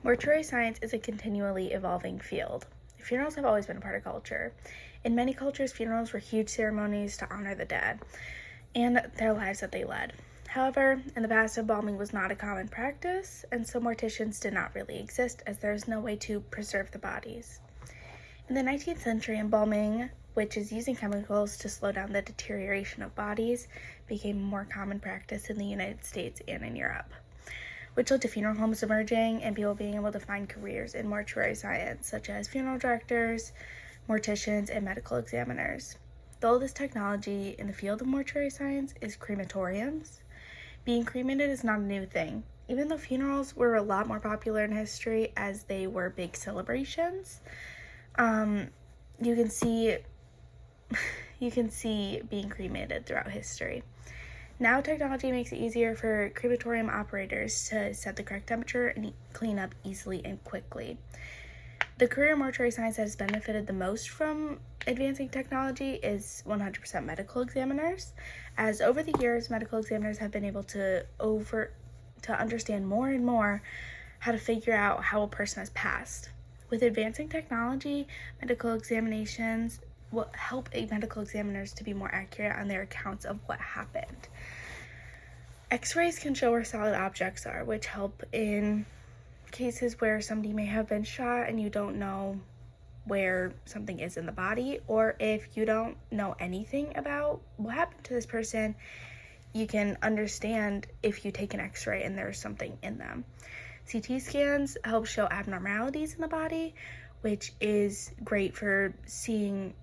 Mortuary science is a continually evolving field. Funerals have always been a part of culture. In many cultures, funerals were huge ceremonies to honor the dead and their lives that they led. However, in the past, embalming was not a common practice, and so morticians did not really exist as there is no way to preserve the bodies. In the 19th century, embalming, which is using chemicals to slow down the deterioration of bodies, became a more common practice in the United States and in Europe, which led to funeral homes emerging and people being able to find careers in mortuary science, such as funeral directors, morticians, and medical examiners. The oldest technology in the field of mortuary science is crematoriums. Being cremated is not a new thing, even though funerals were a lot more popular in history as they were big celebrations. You can see being cremated throughout history. Now technology makes it easier for crematorium operators to set the correct temperature and clean up easily and quickly. The career in mortuary science that has benefited the most from advancing technology is 100% medical examiners, as over the years, medical examiners have been able to understand more and more how to figure out how a person has passed. With advancing technology, medical examinations will help medical examiners to be more accurate on their accounts of what happened. X-rays can show where solid objects are, which help in cases where somebody may have been shot and you don't know where something is in the body, or if you don't know anything about what happened to this person, you can understand if you take an X-ray and there's something in them. CT scans help show abnormalities in the body, which is great for seeing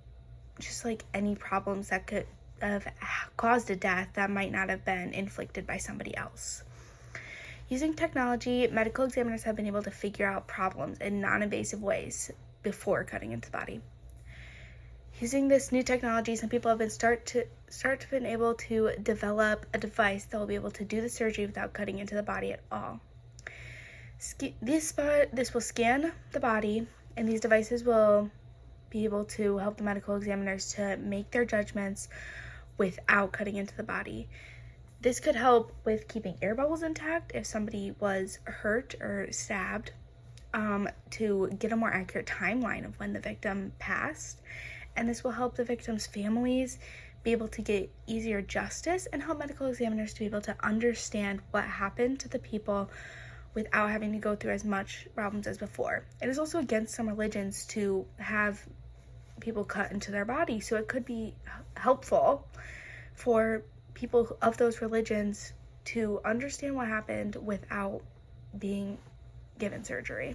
just like any problems that could have caused a death that might not have been inflicted by somebody else. Using technology, medical examiners have been able to figure out problems in non-invasive ways before cutting into the body. Using this new technology, some people have been able to develop a device that will be able to do the surgery without cutting into the body at all. This will scan the body, and these devices will be able to help the medical examiners to make their judgments without cutting into the body. This could help with keeping air bubbles intact if somebody was hurt or stabbed, to get a more accurate timeline of when the victim passed. And this will help the victims' families be able to get easier justice and help medical examiners to be able to understand what happened to the people without having to go through as much problems as before. It is also against some religions to have people cut into their body, so it could be helpful for people of those religions to understand what happened without being given surgery.